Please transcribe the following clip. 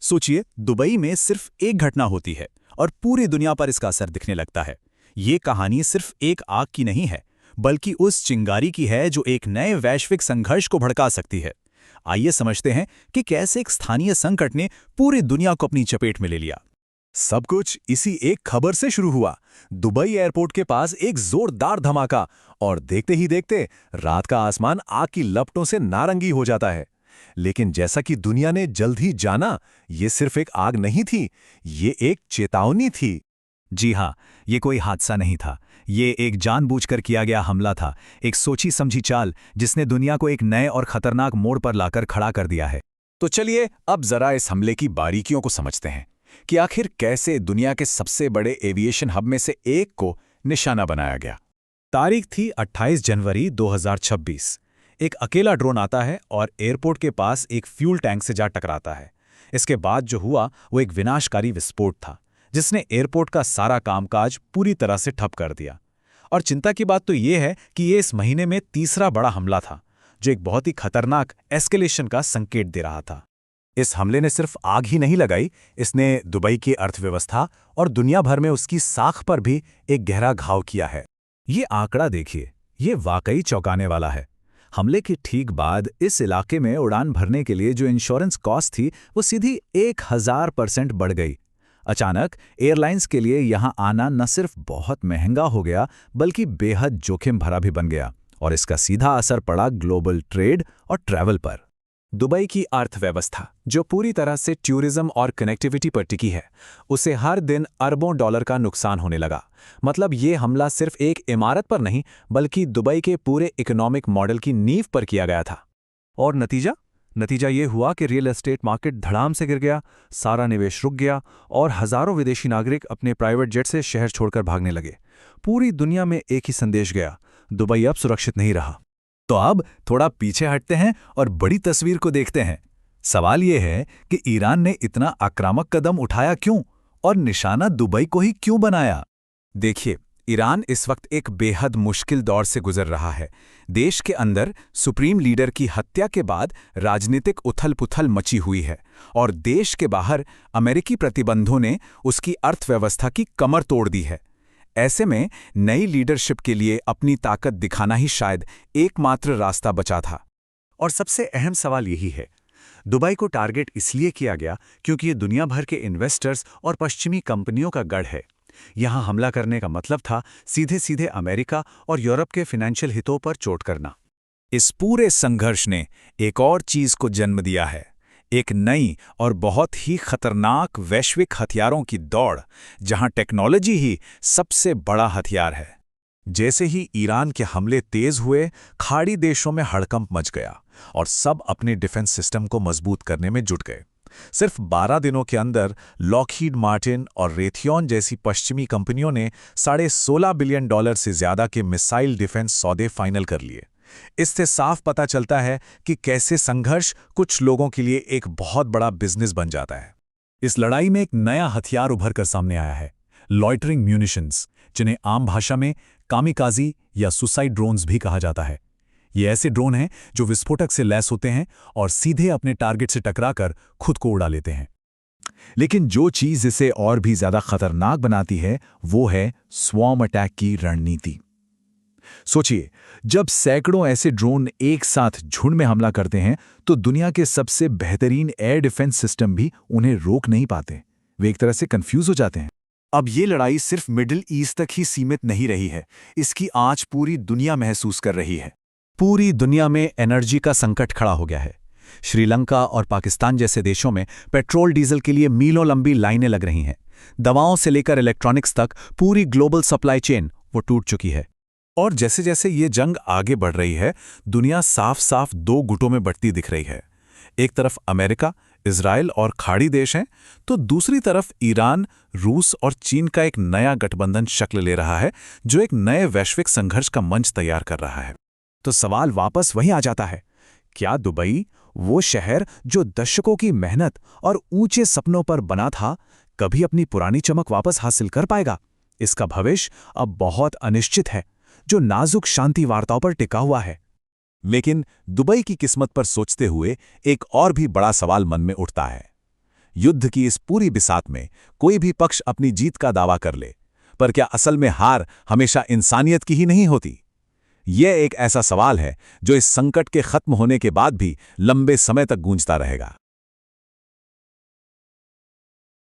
सोचिए, दुबई में सिर्फ एक घटना होती है और पूरी दुनिया पर इसका असर दिखने लगता है। ये कहानी सिर्फ एक आग की नहीं है, बल्कि उस चिंगारी की है जो एक नए वैश्विक संघर्ष को भड़का सकती है। आइए समझते हैं कि कैसे एक स्थानीय संकट ने पूरी दुनिया को अपनी चपेट में ले लिया। सब कुछ इसी एक खबर से शुरू हुआ। दुबई एयरपोर्ट के पास एक जोरदार धमाका, और देखते ही देखते रात का आसमान आग की लपटों से नारंगी हो जाता है। लेकिन जैसा कि दुनिया ने जल्द ही जाना, ये सिर्फ एक आग नहीं थी, ये एक चेतावनी थी। जी हाँ, ये कोई हादसा नहीं था। ये एक जानबूझकर किया गया हमला था, एक सोची समझी चाल जिसने दुनिया को एक नए और खतरनाक मोड़ पर लाकर खड़ा कर दिया है। तो चलिए अब जरा इस हमले की बारीकियों को समझते हैं कि आखिर कैसे दुनिया के सबसे बड़े एविएशन हब में से एक को निशाना बनाया गया। तारीख थी 28 जनवरी 2026। एक अकेला ड्रोन आता है और एयरपोर्ट के पास एक फ्यूल टैंक से जा टकराता है। इसके बाद जो हुआ वो एक विनाशकारी विस्फोट था, जिसने एयरपोर्ट का सारा कामकाज पूरी तरह से ठप कर दिया। और चिंता की बात तो ये है कि ये इस महीने में तीसरा बड़ा हमला था, जो एक बहुत ही खतरनाक एस्केलेशन का संकेत दे रहा था। इस हमले ने सिर्फ आग ही नहीं लगाई, इसने दुबई की अर्थव्यवस्था और दुनिया भर में उसकी साख पर भी एक गहरा घाव किया है। ये आंकड़ा देखिए, ये वाकई चौंकाने वाला है। हमले के ठीक बाद इस इलाके में उड़ान भरने के लिए जो इंश्योरेंस कॉस्ट थी, वो सीधी 1000% बढ़ गई। अचानक एयरलाइंस के लिए यहां आना न सिर्फ बहुत महंगा हो गया, बल्कि बेहद जोखिम भरा भी बन गया, और इसका सीधा असर पड़ा ग्लोबल ट्रेड और ट्रैवल पर। दुबई की अर्थव्यवस्था, जो पूरी तरह से टूरिज्म और कनेक्टिविटी पर टिकी है, उसे हर दिन अरबों डॉलर का नुकसान होने लगा। मतलब ये हमला सिर्फ एक इमारत पर नहीं, बल्कि दुबई के पूरे इकोनॉमिक मॉडल की नींव पर किया गया था। और नतीजा ये हुआ कि रियल एस्टेट मार्केट धड़ाम से गिर गया, सारा निवेश रुक गया और हजारों विदेशी नागरिक अपने प्राइवेट जेट से शहर छोड़कर भागने लगे। पूरी दुनिया में एक ही संदेश गया, दुबई अब सुरक्षित नहीं रहा। तो अब थोड़ा पीछे हटते हैं और बड़ी तस्वीर को देखते हैं। सवाल यह है कि ईरान ने इतना आक्रामक कदम उठाया क्यों, और निशाना दुबई को ही क्यों बनाया? देखिए, ईरान इस वक्त एक बेहद मुश्किल दौर से गुजर रहा है। देश के अंदर सुप्रीम लीडर की हत्या के बाद राजनीतिक उथल-पुथल मची हुई है, और देश के बाहर अमेरिकी प्रतिबंधों ने उसकी अर्थव्यवस्था की कमर तोड़ दी है। ऐसे में नई लीडरशिप के लिए अपनी ताकत दिखाना ही शायद एकमात्र रास्ता बचा था। और सबसे अहम सवाल यही है, दुबई को टारगेट इसलिए किया गया क्योंकि ये दुनिया भर के इन्वेस्टर्स और पश्चिमी कंपनियों का गढ़ है। यहां हमला करने का मतलब था सीधे सीधे अमेरिका और यूरोप के फाइनेंशियल हितों पर चोट करना। इस पूरे संघर्ष ने एक और चीज को जन्म दिया है, एक नई और बहुत ही खतरनाक वैश्विक हथियारों की दौड़, जहां टेक्नोलॉजी ही सबसे बड़ा हथियार है। जैसे ही ईरान के हमले तेज हुए, खाड़ी देशों में हड़कंप मच गया और सब अपने डिफेंस सिस्टम को मजबूत करने में जुट गए। सिर्फ 12 दिनों के अंदर लॉकहीड मार्टिन और रेथियॉन जैसी पश्चिमी कंपनियों ने $16.5 बिलियन से ज्यादा के मिसाइल डिफेंस सौदे फाइनल कर लिए। इससे साफ पता चलता है कि कैसे संघर्ष कुछ लोगों के लिए एक बहुत बड़ा बिजनेस बन जाता है। इस लड़ाई में एक नया हथियार उभर कर सामने आया है, लॉइटरिंग म्यूनिशंस, जिन्हें आम भाषा में कामिकाजी या सुसाइड ड्रोन्स भी कहा जाता है। ये ऐसे ड्रोन हैं जो विस्फोटक से लैस होते हैं और सीधे अपने टारगेट से टकराकर खुद को उड़ा लेते हैं। लेकिन जो चीज इसे और भी ज्यादा खतरनाक बनाती है, वो है स्वॉर्म अटैक की रणनीति। सोचिए, जब सैकड़ों ऐसे ड्रोन एक साथ झुंड में हमला करते हैं, तो दुनिया के सबसे बेहतरीन एयर डिफेंस सिस्टम भी उन्हें रोक नहीं पाते। वे एक तरह से कंफ्यूज हो जाते हैं। अब ये लड़ाई सिर्फ मिडिल ईस्ट तक ही सीमित नहीं रही है, इसकी आंच पूरी दुनिया महसूस कर रही है। पूरी दुनिया में एनर्जी का संकट खड़ा हो गया है। श्रीलंका और पाकिस्तान जैसे देशों में पेट्रोल डीजल के लिए मीलों लंबी लाइनें लग रही हैं। दवाओं से लेकर इलेक्ट्रॉनिक्स तक पूरी ग्लोबल सप्लाई चेन वो टूट चुकी है। और जैसे जैसे ये जंग आगे बढ़ रही है, दुनिया साफ साफ दो गुटों में बढ़ती दिख रही है। एक तरफ अमेरिका, इजराइल और खाड़ी देश हैं, तो दूसरी तरफ ईरान, रूस और चीन का एक नया गठबंधन शक्ल ले रहा है, जो एक नए वैश्विक संघर्ष का मंच तैयार कर रहा है। तो सवाल वापस वहीं आ जाता है, क्या दुबई, वो शहर जो दशकों की मेहनत और ऊंचे सपनों पर बना था, कभी अपनी पुरानी चमक वापस हासिल कर पाएगा? इसका भविष्य अब बहुत अनिश्चित है, जो नाजुक शांति वार्ताओं पर टिका हुआ है। लेकिन दुबई की किस्मत पर सोचते हुए एक और भी बड़ा सवाल मन में उठता है। युद्ध की इस पूरी बिसात में कोई भी पक्ष अपनी जीत का दावा कर ले, पर क्या असल में हार हमेशा इंसानियत की ही नहीं होती? यह एक ऐसा सवाल है जो इस संकट के खत्म होने के बाद भी लंबे समय तक गूंजता रहेगा।